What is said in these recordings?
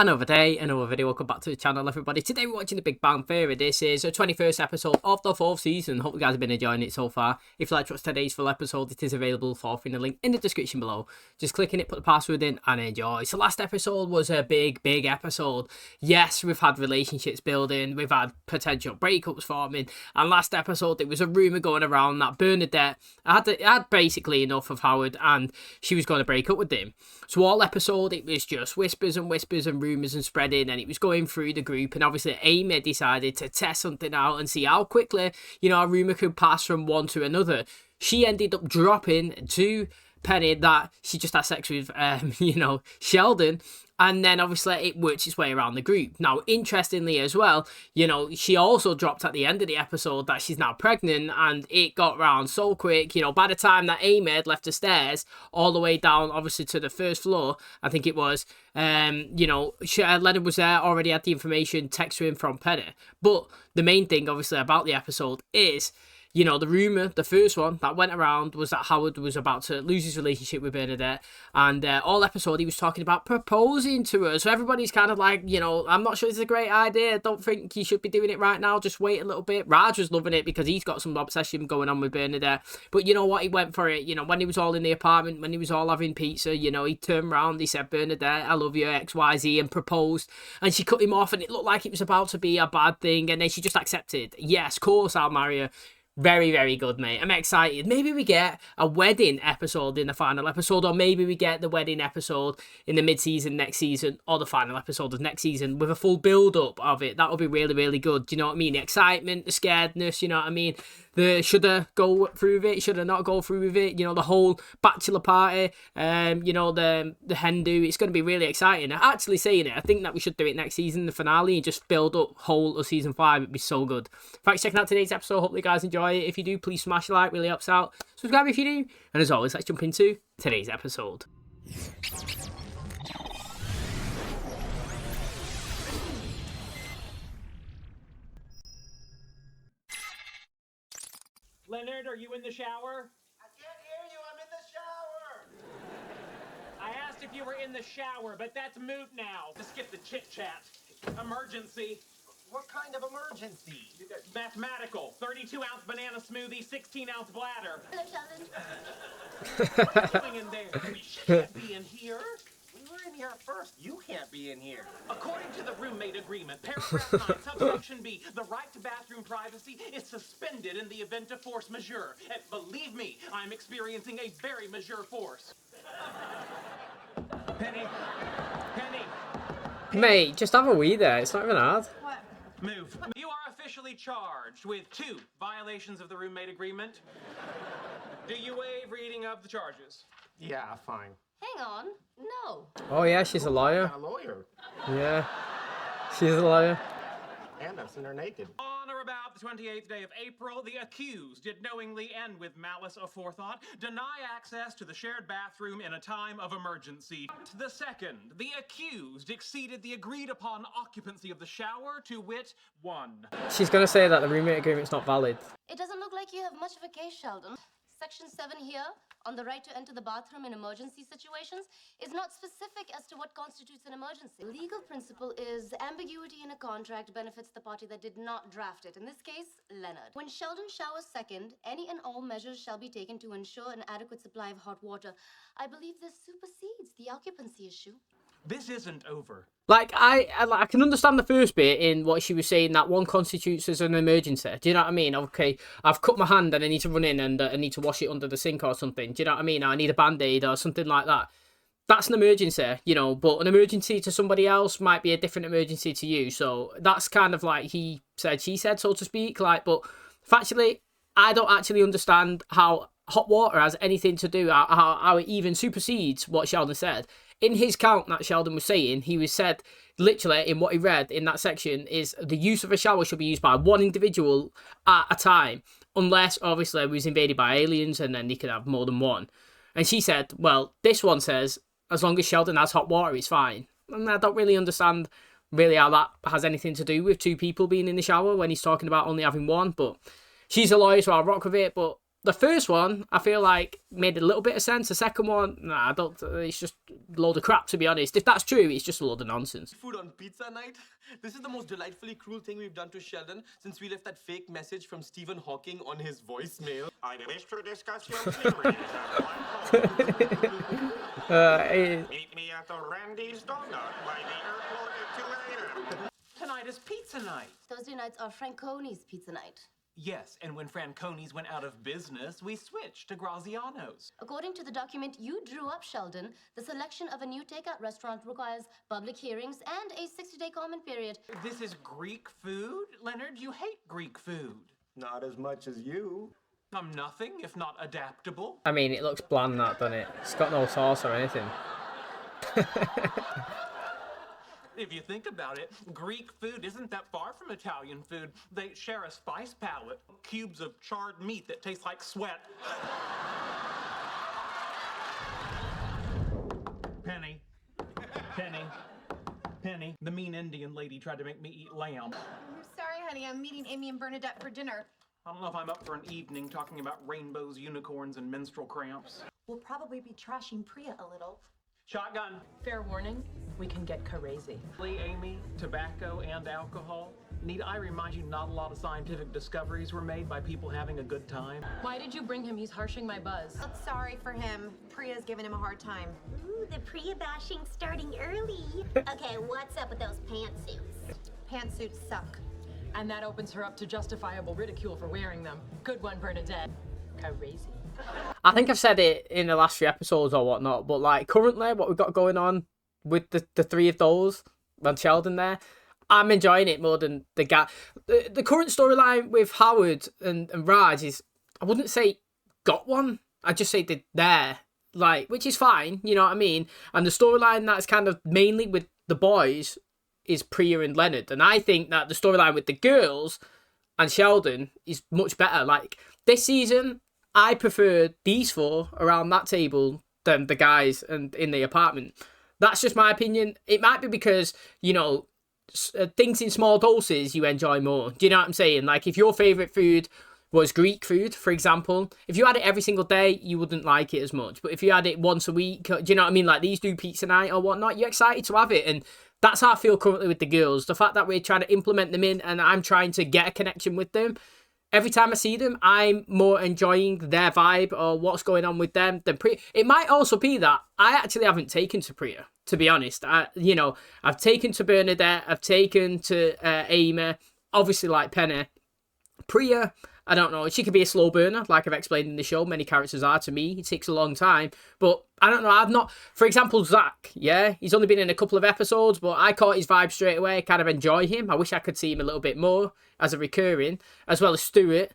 Another day, another video. Welcome back to the channel, everybody. Today we're watching The Big Bang Theory. This is the 21st episode of the 4th season. Hope you guys have been enjoying it so far. If you like to watch today's full episode, it is available for free in the link in the description below. Just click in it, put the password in, and enjoy. So last episode was a big episode. Yes, we've had relationships building, we've had potential breakups forming, and last episode there was a rumour going around that Bernadette had basically enough of Howard and she was going to break up with him. So all episode it was just whispers and rumours and spreading, and it was going through the group, and obviously Amy decided to test something out and see how quickly, a rumour could pass from one to another. She ended up dropping to Penny that she just had sex with, Sheldon, and then obviously it worked its way around the group. Now, interestingly as well, she also dropped at the end of the episode that she's now pregnant, and it got round so quick, by the time that Amy had left the stairs, all the way down, obviously, to the first floor, I think it was, Leonard was there, already had the information, text to him from Penny. But the main thing, obviously, about the episode is, the rumour, the first one that went around was that Howard was about to lose his relationship with Bernadette, and all episode he was talking about proposing to her. So everybody's kind of like, I'm not sure it's a great idea. Don't think you should be doing it right now. Just wait a little bit. Raj was loving it because he's got some obsession going on with Bernadette. But you know what? He went for it. When he was all in the apartment, when he was all having pizza, he turned around, he said, Bernadette, I love you, XYZ, and proposed. And she cut him off, and it looked like it was about to be a bad thing. And then she just accepted. Yes, of course, I'll marry her. Very good, mate. I'm excited. Maybe we get a wedding episode in the final episode, or maybe we get the wedding episode in the mid-season next season, or the final episode of next season with a full build-up of it. That would be really good. Do you know what I mean? The excitement, the scaredness, you know what I mean? The should I go through with it, should I not go through with it? The whole bachelor party, the hen do. It's going to be really exciting. Actually saying it, I think that we should do it next season, the finale, and just build up whole of season 5. It'd be so good. Thanks for checking out today's episode. Hopefully you guys enjoy it. If you do, please smash a like, really helps out. Subscribe if you do. And as always, let's jump into today's episode. Leonard, are you in the shower? I can't hear you. I'm in the shower. I asked if you were in the shower, but that's moot now. To skip the chit-chat. Emergency. What kind of emergency? Mathematical. 32-ounce banana smoothie, 16-ounce bladder. Hello, Sheldon. What are you doing in there? We can't be in here. We were in here first. You can't be in here. According to the roommate agreement, paragraph 9, subsection B, the right to bathroom privacy is suspended in the event of force majeure. And believe me, I'm experiencing a very majeure force. Penny. Mate, just have a wee there. It's not even hard. What? Move. You are officially charged with 2 violations of the roommate agreement. Do you waive reading of the charges? Yeah, fine. Hang on. No. Oh yeah, she's a lawyer. I'm a lawyer. Yeah, she's a lawyer. And I've seen her naked. On or about the 28th day of April, the accused did knowingly and with malice aforethought deny access to the shared bathroom in a time of emergency. The second, the accused exceeded the agreed upon occupancy of the shower, to wit, 1. She's gonna say that the roommate agreement's not valid. It doesn't look like you have much of a case, Sheldon. Section 7 here, on the right to enter the bathroom in emergency situations, is not specific as to what constitutes an emergency. Legal principle is ambiguity in a contract benefits the party that did not draft it. In this case, Leonard. When Sheldon showers second, any and all measures shall be taken to ensure an adequate supply of hot water. I believe this supersedes the occupancy issue. This isn't over. Like, I can understand the first bit in what she was saying, that one constitutes as an emergency. Do you know what I mean? Okay, I've cut my hand and I need to run in and I need to wash it under the sink or something. Do you know what I mean? I need a Band-Aid or something like that. That's an emergency, but an emergency to somebody else might be a different emergency to you. So that's kind of like he said, she said, so to speak. Like, but factually, I don't actually understand how hot water has anything to do, how it even supersedes what Sheldon said. In his count that Sheldon was saying, he was said, literally, in what he read in that section, is the use of a shower should be used by one individual at a time, unless, obviously, it was invaded by aliens, and then they could have more than one. And she said, well, this one says, as long as Sheldon has hot water, it's fine. And I don't really understand really how that has anything to do with 2 people being in the shower when he's talking about only having one, but she's a lawyer, so I'll rock with it, but The first one, I feel like, made a little bit of sense. The second one, nah, I don't. It's just a load of crap, to be honest. If that's true, it's just a load of nonsense. Food on pizza night? This is the most delightfully cruel thing we've done to Sheldon since we left that fake message from Stephen Hawking on his voicemail. I wish to discuss your theories at Meet me at the Randy's Donut by the airport at 2 a.m. Tonight is pizza night. Thursday nights are Franconi's pizza night. Yes, and when Franconi's went out of business, we switched to Graziano's. According to the document you drew up, Sheldon, the selection of a new takeout restaurant requires public hearings and a 60-day comment period. This is Greek food? Leonard, you hate Greek food. Not as much as you. I'm nothing if not adaptable. I mean, it looks bland, that, doesn't it? It's got no sauce or anything. If you think about it, Greek food isn't that far from Italian food. They share a spice palette. Cubes of charred meat that taste like sweat. Penny. Penny. Penny. The mean Indian lady tried to make me eat lamb. I'm sorry, honey. I'm meeting Amy and Bernadette for dinner. I don't know if I'm up for an evening talking about rainbows, unicorns, and menstrual cramps. We'll probably be trashing Priya a little. Shotgun. Fair warning, we can get crazy. Amy, tobacco and alcohol. Need I remind you not a lot of scientific discoveries were made by people having a good time? Why did you bring him? He's harshing my buzz. I'm sorry for him. Priya's giving him a hard time. Ooh, the Priya bashing starting early. Okay, what's up with those pantsuits? Pantsuits suck. And that opens her up to justifiable ridicule for wearing them. Good one, Bernadette. Crazy. I think I've said it in the last few episodes or whatnot, but like currently what we've got going on with the three of those and Sheldon there, I'm enjoying it more than the guy. The current storyline with Howard and Raj is, I wouldn't say got one, I'd just say they're there, like, which is fine, you know what I mean? And the storyline that's kind of mainly with the boys is Priya and Leonard, and I think that the storyline with the girls and Sheldon is much better. Like, this season, I prefer these four around that table than the guys and in the apartment. That's just my opinion. It might be because, you know, things in small doses you enjoy more. Do you know what I'm saying? Like, if your favourite food was Greek food, for example, if you had it every single day, you wouldn't like it as much. But if you had it once a week, do you know what I mean? Like, these do pizza night or whatnot, you're excited to have it. And that's how I feel currently with the girls. The fact that we're trying to implement them in and I'm trying to get a connection with them. Every time I see them, I'm more enjoying their vibe or what's going on with them than Priya. It might also be that I actually haven't taken to Priya, to be honest. I've taken to Bernadette, I've taken to Amy, obviously like Penny. Priya, I don't know, she could be a slow burner, like I've explained in the show. Many characters are to me. It takes a long time. But I don't know, I've not... For example, Zach, yeah? He's only been in a couple of episodes, but I caught his vibe straight away. Kind of enjoy him. I wish I could see him a little bit more as a recurring, as well as Stuart.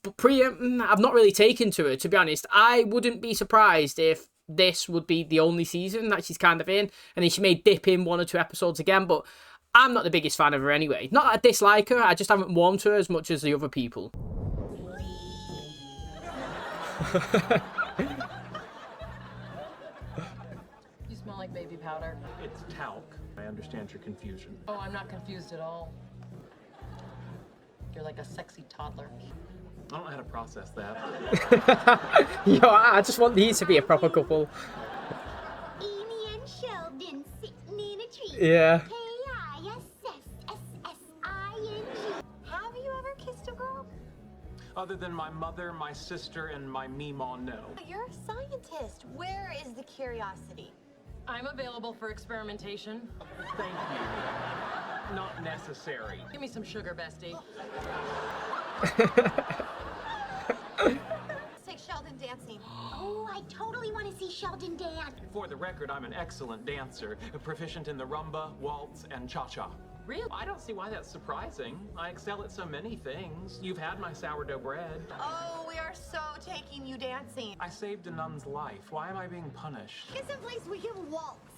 But Priya, I've not really taken to her, to be honest. I wouldn't be surprised if this would be the only season that she's kind of in, and then she may dip in 1 or 2 episodes again, but I'm not the biggest fan of her anyway. Not that I dislike her, I just haven't warmed to her as much as the other people. You smell like baby powder. It's talc. I understand your confusion. Oh, I'm not confused at all. You're like a sexy toddler. I don't know how to process that. Yo, I just want these to be a proper couple. Amy and Sheldon sitting in a tree. Yeah. K-I-S-S-S-I-N-G. Have you ever kissed a girl? Other than my mother, my sister, and my Meemaw, no. You're a scientist. Where is the curiosity? I'm available for experimentation. Thank you. Not necessary. Give me some sugar, bestie. Let's take Sheldon dancing. Oh, I totally want to see Sheldon dance. For the record, I'm an excellent dancer, proficient in the rumba, waltz, and cha-cha. Really? I don't see why that's surprising. I excel at so many things. You've had my sourdough bread. Oh, we are so taking you dancing. I saved a nun's life. Why am I being punished? Get someplace we can waltz.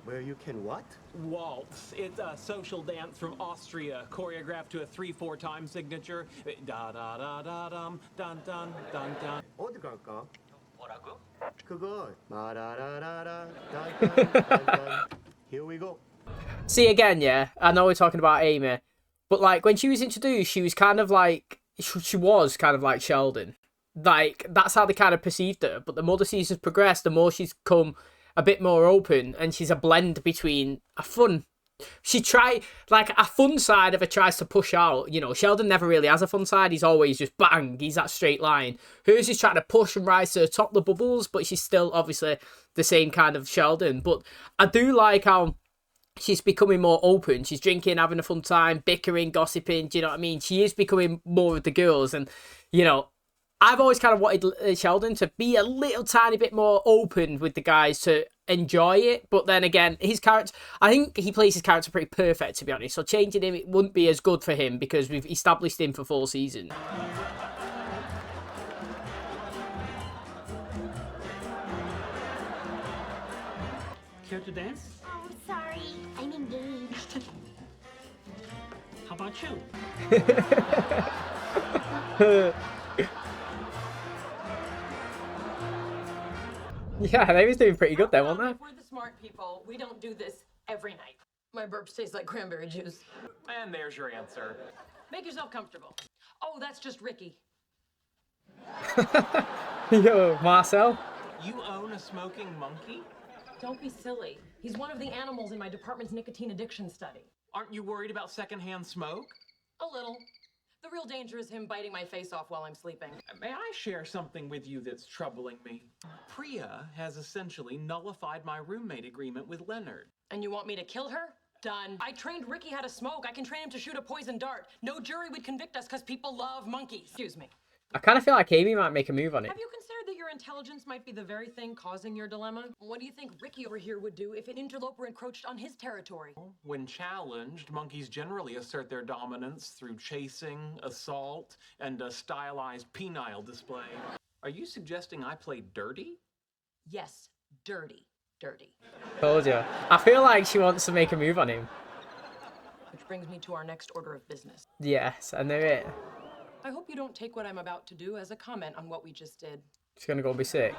Where you can what? Waltz. It's a social dance from Austria, choreographed to a 3/4 time signature. Da da da da dum dun dun dun dun. 어디 갈까? 뭐라고? 그거 마라라라라 딴딴딴딴. Here we go. See, again, yeah, I know we're talking about Amy, but like when she was introduced, she was kind of like, she was kind of like Sheldon. like, that's how they kind of perceived her. But the more the seasons progressed, the more she's come a bit more open, and she's a blend between a fun side of her tries to push out. You know, Sheldon never really has a fun side. He's always just bang. He's that straight line. Hers is trying to push and rise to the top of the bubbles, but she's still obviously the same kind of Sheldon. But I do like how she's becoming more open. She's drinking, having a fun time, bickering, gossiping. Do you know what I mean? She is becoming more of the girls. And, you know, I've always kind of wanted Sheldon to be a little tiny bit more open with the guys to enjoy it. But then again, his character, I think he plays his character pretty perfect, to be honest. So changing him, it wouldn't be as good for him because we've established him for 4 seasons. Care to dance? Oh, sorry. I'm engaged. How about you? Yeah, they was doing pretty good there, weren't they? We're the smart people. We don't do this every night. My burps taste like cranberry juice. And there's your answer. Make yourself comfortable. Oh, that's just Ricky. Yo, Marcel. You own a smoking monkey? Don't be silly. He's one of the animals in my department's nicotine addiction study. Aren't you worried about secondhand smoke? A little. The real danger is him biting my face off while I'm sleeping. May I share something with you that's troubling me? Priya has essentially nullified my roommate agreement with Leonard. And you want me to kill her? Done. I trained Ricky how to smoke. I can train him to shoot a poison dart. No jury would convict us because people love monkeys. Excuse me. I kind of feel like Amy might make a move on it. Have you considered that your intelligence might be the very thing causing your dilemma? What do you think Ricky over here would do if an interloper encroached on his territory? When challenged, monkeys generally assert their dominance through chasing, assault, and a stylized penile display. Are you suggesting I play dirty? Yes, dirty. Dirty. Told you. I feel like she wants to make a move on him. Which brings me to our next order of business. Yes, I knew it. I hope you don't take what I'm about to do as a comment on what we just did. She's gonna go be sick.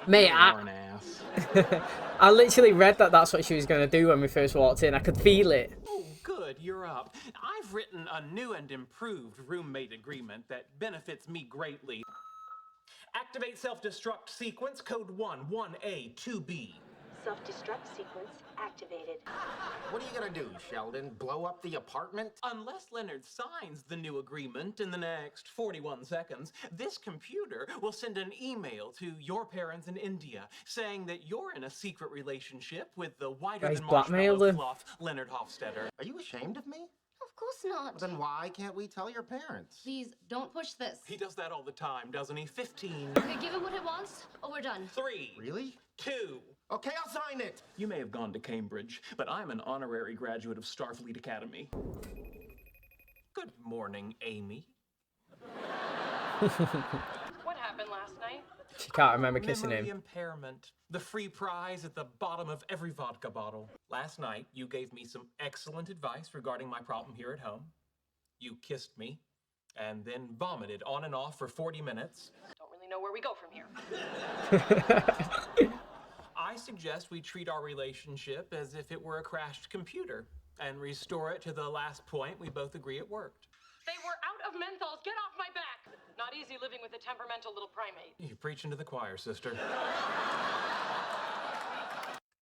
Mate, I literally read that that's what she was gonna do when we first walked in. I could feel it. Oh, good, you're up. I've written a new and improved roommate agreement that benefits me greatly. Activate self-destruct sequence code 1A2B. Self-destruct sequence activated. What are you gonna do, Sheldon? Blow up the apartment? Unless Leonard signs the new agreement in the next 41 seconds, this computer will send an email to your parents in India saying that you're in a secret relationship with the whiter-than-marshmallow fluff Leonard Hofstadter. Are you ashamed of me? Of course not. Then why can't we tell your parents? Please, don't push this. He does that all the time, doesn't he? 15. Okay, give him what he wants, or we're done. 3. Really? 2. Okay, I'll sign it. You may have gone to Cambridge, but I'm an honorary graduate of Starfleet Academy. Good morning, Amy. What happened last night? She can't remember kissing Memory him. impairment. The free prize at the bottom of every vodka bottle. Last night, you gave me some excellent advice regarding my problem here at home. You kissed me, and then vomited on and off for 40 minutes. Don't really know where we go from here. I suggest we treat our relationship as if it were a crashed computer and restore it to the last point we both agree it worked. They were out of menthols. Get off my back. Not easy living with a temperamental little primate. You're preaching to the choir, sister.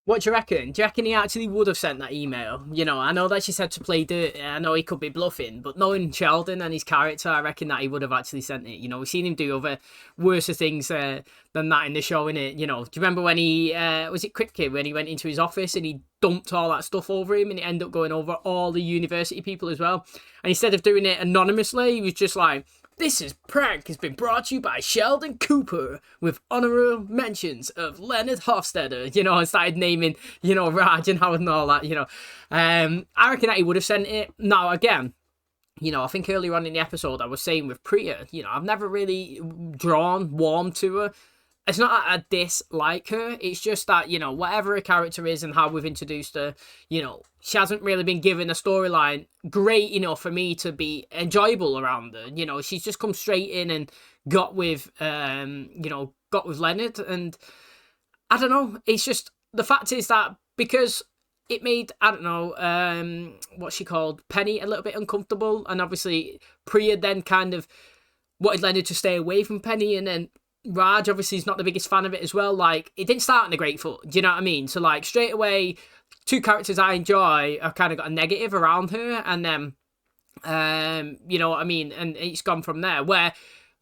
What do you reckon? Do you reckon he actually would have sent that email? You know, I know that she said to play dirty. I know he could be bluffing, but knowing Sheldon and his character, I reckon that he would have actually sent it. You know, we've seen him do other worse things than that in the show, innit? You know, do you remember when he, was it Quick Kid, when he went into his office and he dumped all that stuff over him and it ended up going over all the university people as well? And instead of doing it anonymously, he was just like, "This prank has been brought to you by Sheldon Cooper with honorable mentions of Leonard Hofstadter," you know, and started naming, you know, Raj and Howard and all that, you know. I reckon that he would have sent it. Now, again, you know, I think earlier on in the episode I was saying with Priya, you know, I've never really warmed to her. It's not that I dislike her, it's just that, you know, whatever her character is and how we've introduced her, you know, she hasn't really been given a storyline great enough for me to be enjoyable around her. You know, she's just come straight in and got with Leonard, and I don't know, it's just, the fact is that because it made, I don't know, what's she called, Penny, a little bit uncomfortable. And obviously Priya then kind of wanted Leonard to stay away from Penny, and then Raj obviously is not the biggest fan of it as well. Like, it didn't start on a great foot, do you know what I mean? So like straight away, two characters I enjoy have kind of got a negative around her, and then you know what I mean, and it's gone from there. Where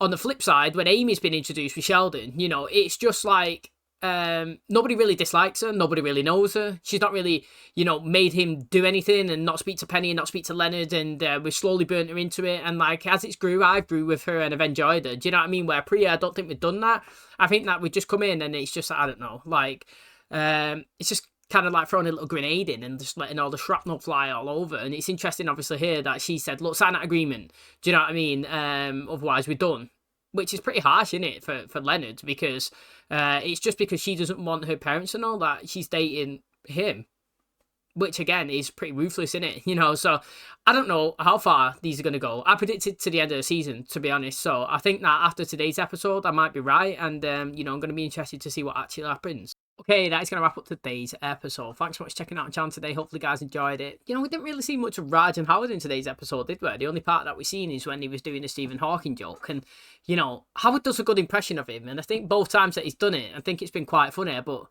on the flip side, when Amy's been introduced with Sheldon, you know, it's just like nobody really dislikes her, nobody really knows her. She's not really, you know, made him do anything and not speak to Penny and not speak to Leonard, and we've slowly burnt her into it. And like, as it's grew, I've grew with her and I've enjoyed her, do you know what I mean? Where Priya, I don't think we've done that. I think that we just come in and it's just, I don't know, like it's just kind of like throwing a little grenade in and just letting all the shrapnel fly all over. And it's interesting obviously here that she said, look, sign that agreement, do you know what I mean? Otherwise we're done. Which is pretty harsh, isn't it, for Leonard, because it's just because she doesn't want her parents to know that she's dating him, which again is pretty ruthless, isn't it? You know, so I don't know how far these are going to go. I predicted to the end of the season, to be honest. So I think that after today's episode, I might be right, and you know, I'm going to be interested to see what actually happens. Okay, that is going to wrap up today's episode. Thanks so much for checking out the channel today. Hopefully you guys enjoyed it. You know, we didn't really see much of Raj and Howard in today's episode, did we? The only part that we seen is when he was doing the Stephen Hawking joke. And, you know, Howard does a good impression of him. And I think both times that he's done it, I think it's been quite funny. But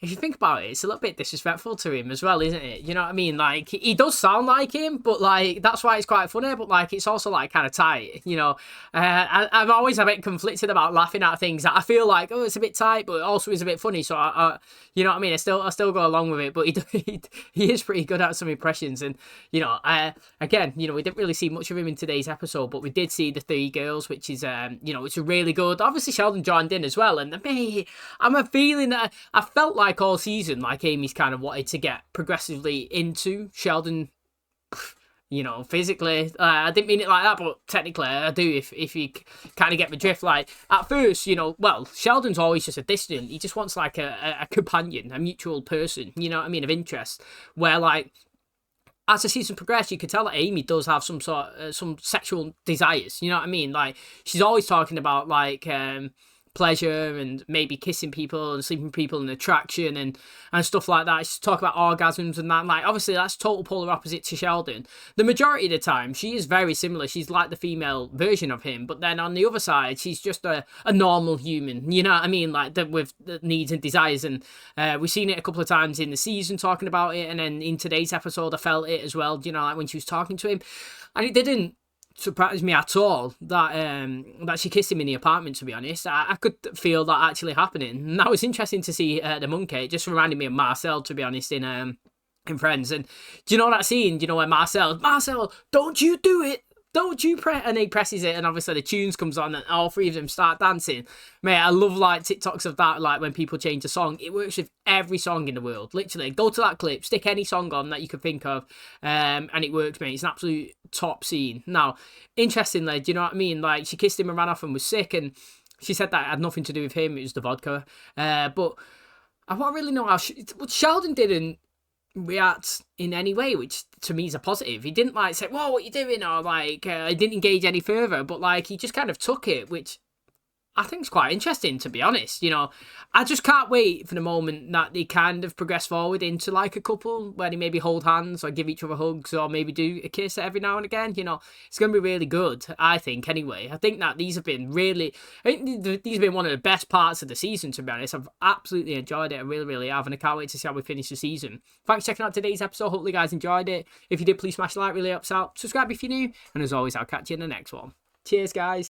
if you think about it, it's a little bit disrespectful to him as well, isn't it? You know what I mean? Like, he does sound like him, but, like, that's why it's quite funny. But, like, it's also, like, kind of tight, you know? I'm always a bit conflicted about laughing at things that I feel like, oh, it's a bit tight, but it also is a bit funny. So, you know what I mean? I still go along with it. But he is pretty good at some impressions. And, you know, again, you know, we didn't really see much of him in today's episode, but we did see the three girls, which is, you know, which is really good. Obviously, Sheldon joined in as well. And I'm a feeling that I felt like all season, like Amy's kind of wanted to get progressively into Sheldon, you know, physically. I didn't mean it like that, but technically I do, if you kind of get the drift. Like, at first, you know, well, Sheldon's always just a distant. He just wants, like, a companion, a mutual person, you know what I mean, of interest. Where, like, as the season progressed, you could tell that Amy does have some sort of, some sexual desires, you know what I mean? Like, she's always talking about, like, pleasure and maybe kissing people and sleeping with people and attraction and stuff like that. She's talking about orgasms and that. Like, obviously that's total polar opposite to Sheldon. The majority of the time she is very similar. She's like the female version of him, but then on the other side she's just a normal human, you know what I mean, like with the needs and desires. And we've seen it a couple of times in the season talking about it, and then in today's episode I felt it as well, you know, like when she was talking to him. And it didn't surprised me at all that that she kissed him in the apartment, to be honest. I could feel that actually happening, and that was interesting to see. The monkey, it just reminded me of Marcel, to be honest, in Friends. And do you know that scene, you know, where Marcel, don't you do it, don't you press, and he presses it, and obviously the tunes comes on and all three of them start dancing. Mate, I love, like, TikToks of that, like when people change a song. It works with every song in the world, literally. Go to that clip, stick any song on that you could think of, and it works, mate. It's an absolute top scene. Now, interestingly, do you know what I mean, like, she kissed him and ran off and was sick, and she said that it had nothing to do with him, it was the vodka. But I want to really know how Sheldon didn't react in any way, which to me is a positive. He didn't, like, say, whoa, what are you doing, or like he didn't engage any further, but like he just kind of took it, which I think is quite interesting, to be honest. You know, I just can't wait for the moment that they kind of progress forward into like a couple where they maybe hold hands or give each other hugs or maybe do a kiss every now and again. You know, it's going to be really good, I think, anyway. I think that these have been really, I think these have been one of the best parts of the season, to be honest. I've absolutely enjoyed it. I really, really have, and I can't wait to see how we finish the season. Thanks for checking out today's episode. Hopefully you guys enjoyed it. If you did, please smash the like, really helps out. Subscribe if you're new, and as always, I'll catch you in the next one. Cheers, guys.